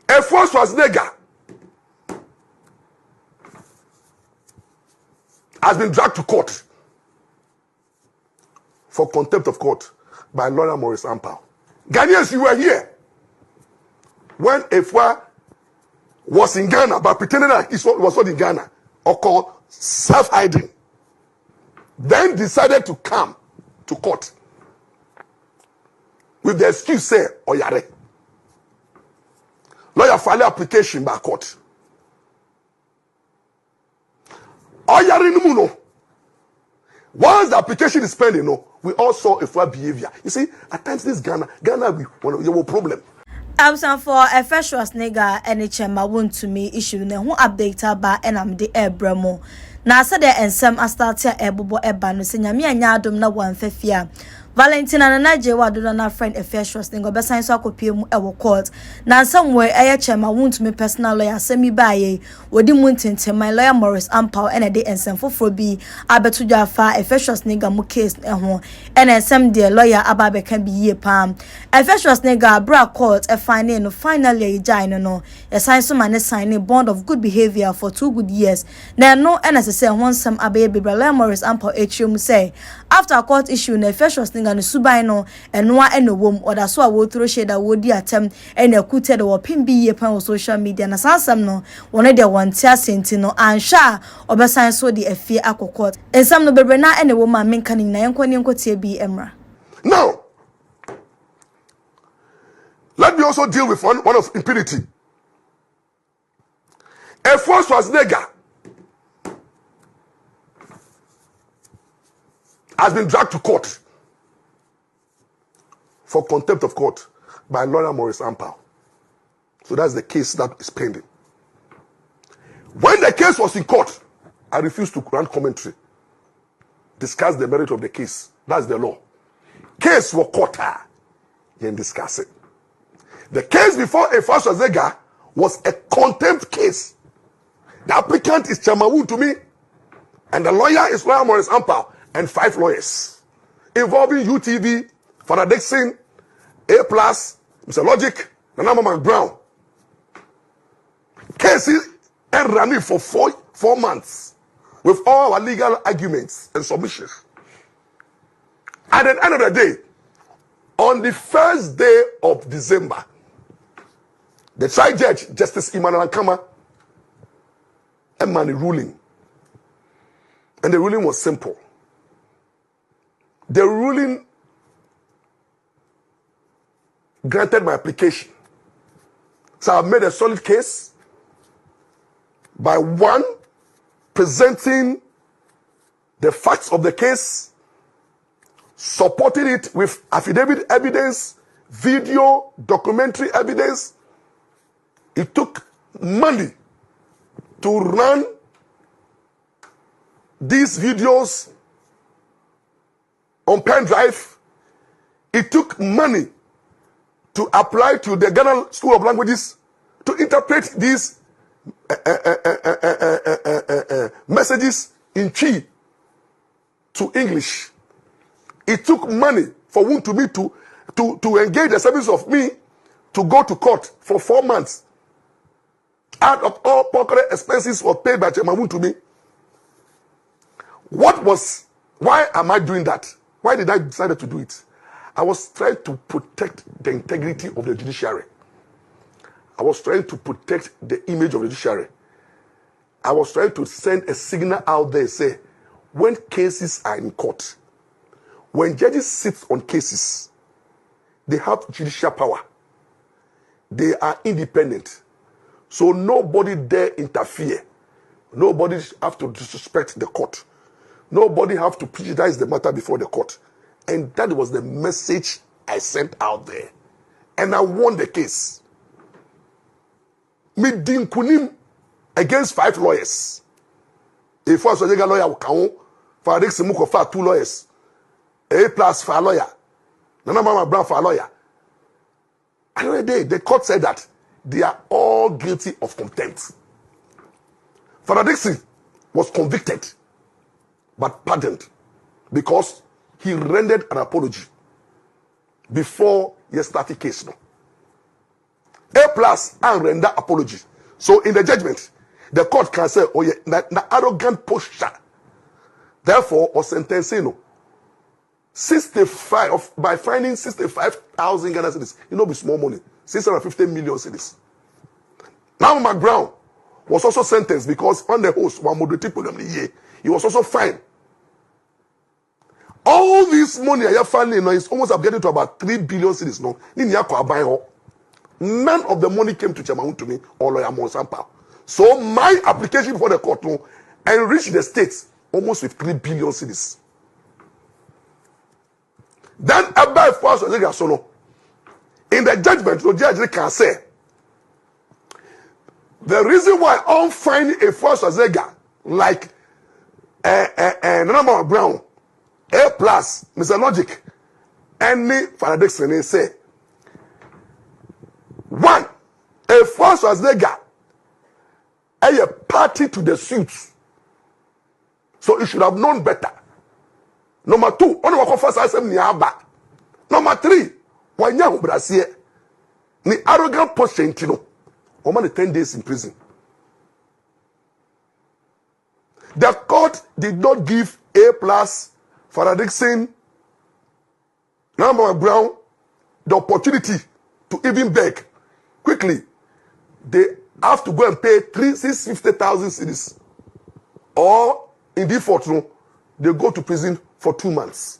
Afia Schwar has been dragged to court for contempt of court by lawyer Maurice Ampaw. Ghanaians, you were here when Afia was in Ghana, but pretending that he was not in Ghana, or called self-hiding. Then decided to come to court with the excuse say oyare. Lawyer filed application by court. Oyare no. Once the application is pending, we all saw Afia behavior. You see, at times this Ghana we have a problem. Absent for Afia Schwar and Maurice Wontumi issue ne ho update aba enam de ebramo. Na asa de ensem astartia ebobo eba no se nyame anya adom na wanfafia. Valentina na naje wa do na friend Afia Schwar besan so akopie mu ewo court. Na somewhere Maurice Wontumi personal lawyer semi baye wodi mu ntente my lawyer Maurice Ampaw and de ensem foforo bi abeto dwafa Afia Schwar mu case ho and ensem de lawyer ababe kan bi ye pam. Afia Schwar bra court finding no finally agina no sign so man sign bond of good behavior for 2 good years. Na no and as say one some abaye lawyer Maurice Ampaw mu say after a court issue na Afia Schwar no subai no enwa enowom oda so a wo tro sheda wo di atem ene akute de wo pin bi ye pan social media na sansam no wona de wonte asenti no ansha obesan so di afie akokot ensam no bebre na ene wo ma menka ni na yenkoni enkotie bi emra. Now let me also deal with one of impunity. Afia Schwar has been dragged to court for contempt of court by lawyer Maurice Ampaw. So that's the case that is pending. When the case was in court, I refused to grant commentary, discuss the merit of the case. That's the law. Case for court, you can discuss it. The case before Afia Schwar was a contempt case. The applicant is Wontumi, and the lawyer is lawyer Maurice Ampaw, and 5 lawyers involving UTV, Father Dixon, A+, Mr. Logic, Nana McBrown. Cases and running for 4 months with all our legal arguments and submissions. At the end of the day, on the first day of December, the trial judge, Justice Emmanuel Ankama, emanated ruling. And the ruling was simple. The ruling granted my application. So I've made a solid case by 1, presenting the facts of the case, supporting it with affidavit evidence, video, documentary evidence. It took money to run these videos on pen drive. It took money to apply to the Ghana School of Languages to interpret these messages in Chi to English. It took money for Wontumi to engage the service of me to go to court for 4 months. Out of all pocket expenses was paid by Wontumi. Why am I doing that? Why did I decide to do it? I was trying to protect the integrity of the judiciary. I was trying to protect the image of the judiciary. I was trying to send a signal out there, say, when cases are in court, when judges sit on cases, they have judicial power. They are independent. So nobody dare interfere. Nobody have to disrespect the court. Nobody have to prejudice the matter before the court. And that was the message I sent out there. And I won the case. Me din kunim against 5 lawyers. If I was a lawyer, I can for Dixon Muko for 2 lawyers. A+ for a lawyer. Nana McBrown for a lawyer. Another day, the court said that they are all guilty of contempt. Father Dixon was convicted, but pardoned, because he rendered an apology before he started case. No. A plus and render apology. So in the judgment, the court can say, oh yeah, na arrogant posture. Therefore, or sentencing no. 65 by finding 65,000 Ghana cedis. You know, be small money. 650 million cedis. Now McBrown was also sentenced because on the host one moderating program the year, he was also fined. All this money I have found is almost getting to about 3 billion cedis. No, none of the money came to Chairman Wontumi or lawyer Maurice Ampaw. So my application for the court no enriched the states almost with 3 billion cedis. Then above first in the judgment, the judge can say the reason why I'm finding a first Azega like number Brown, A plus, Mr. Logic, any Faradexene say one, a first Azega a party to the suits. So you should have known better. Number two, only one first asem ni aba. Number three, wanya hubrasie ni arrogant posture intino. Oman 10 days in prison. The court did not give A plus Faradixon, number Brown, the opportunity to even beg. Quickly, they have to go and pay 650,000 cedis. Or in default, no, they go to prison for 2 months.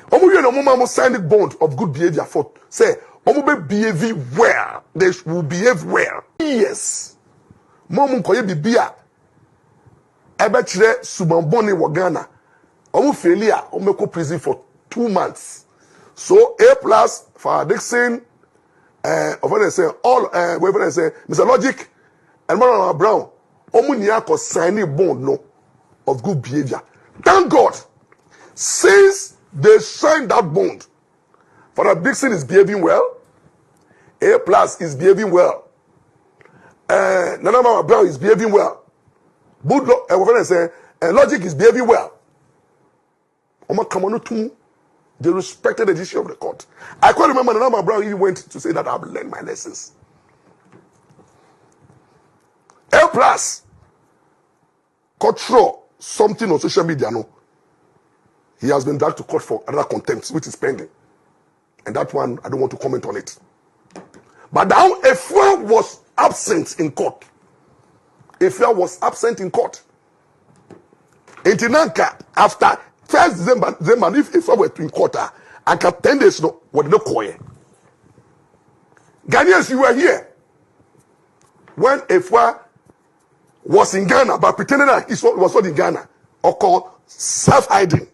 Omo signed a bond of good behavior for say omo be behave well. They will behave well. Yes. Momu koye bibia ebe kire subamboni wo Ghana. Omo failure omo go prison for 2 months. So A plus for Dixon over say all whatever say Mr. Logic and Moesha Brown omo nia ko sign a bond no of good behavior. Thank God, since they signed that bond, Father Dixon is behaving well, A plus is behaving well, Nana Brown is behaving well, Logic is behaving well. They respected the decision of the court. I quite remember Nana Brown even went to say that I've learned my lessons. A plus control something on social media, no. He has been dragged to court for another contempt, which is pending. And that one, I don't want to comment on it. But now, Afia was absent in court. Afia was absent in court. In Tinanka, after 1st December, if Afia were in court, I can 10 days, no, what no coin. Ghanaians, you were here. When Afia was in Ghana, but pretending that he was not in Ghana, or called self-hiding.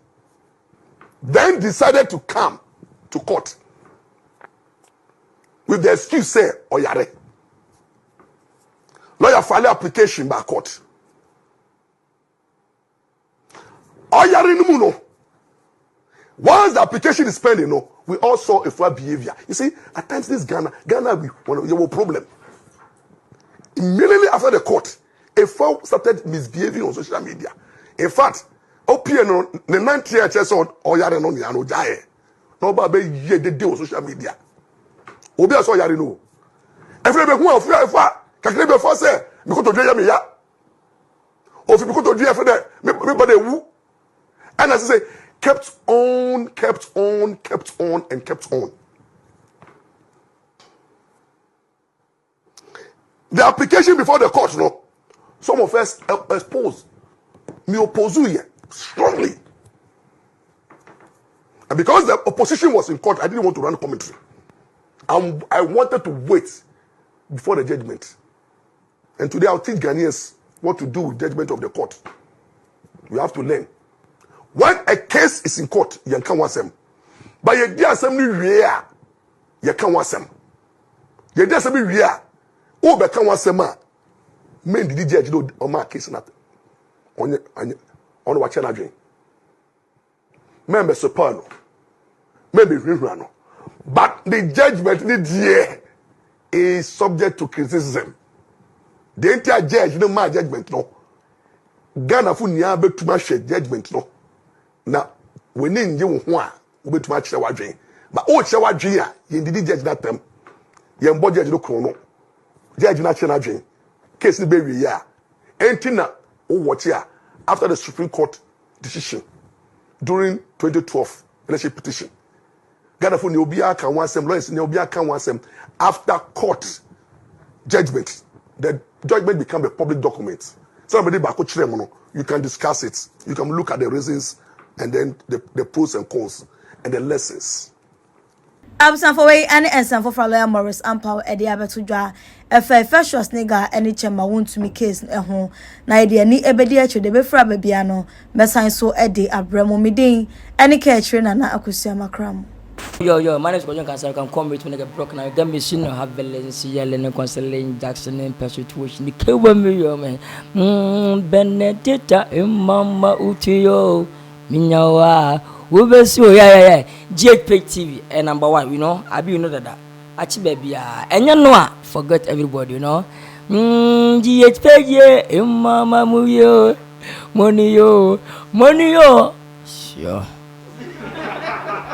Then decided to come to court with the excuse say oyare. Lawyer file application by court. Oyare no no. Once the application is pending, no, we all saw a fair behavior. You see, at times this Ghana we have a problem. Immediately after the court, a foul started misbehaving on social media. In fact, OPN the 90 years or yare no no jaye. No ba be ye de on social media. Obi aso yare no. Efre be hu afia kakle be for say me ko to dwe me ya. O fi me ko to dwe efre de me ba de wu. And as I say kept on and kept on. The application before the court, no, some of us exposed me oppose you strongly. And because the opposition was in court, I didn't want to run commentary. I wanted to wait before the judgment. And today I'll teach Ghanaians what to do with judgment of the court. We have to learn. When a case is in court, you can't want them. But you do assembly rare, you can't want them. You do assembly rare. Oh, but can't want them. Men did judge do on my case not on what channel dream. Men be supano. Men be rerano. But the judgment this is subject to criticism. The entire judge, no my judgment, no. Ghana fu nia be too much judgment, no. Now, we need you one, we be too much wadrin. But oh, wadrin, you did judge that time. yɛn bɔ judge no krono judge na kyerɛ n'adwen case ni bɛ wie ya ɛnti na o watch ya after the Supreme Court decision during 2012 election petition Ghana for Neobia can one sem lawyers Neobia can one sem after court judgment the judgment become a public document. Somebody back you can discuss it, you can look at the reasons and then the pros and cons and the lessons. Absent for way any and for lawyer Maurice Ampaw Wontumi dwa Afia Schwar nigga any chema Wontumi case home na idea ni ebedi acho de befra babia no mesan so ede abramo midin any care trainer na akusia makram. Yo, my name is Moesha Cindy Cash+Mcbrown. Come with me like broken now. Them machine have balance, yelling and consoling Jackson and persuasion. The kill me, yo man. Benedetta, Mama Utiyo, Minyawa. We be so yeah. GhPage TV and number 1, you know. I be you know that. Achi baby, and you know, forget everybody, you know. GhPage, Mama Muyo, money yo. Sure.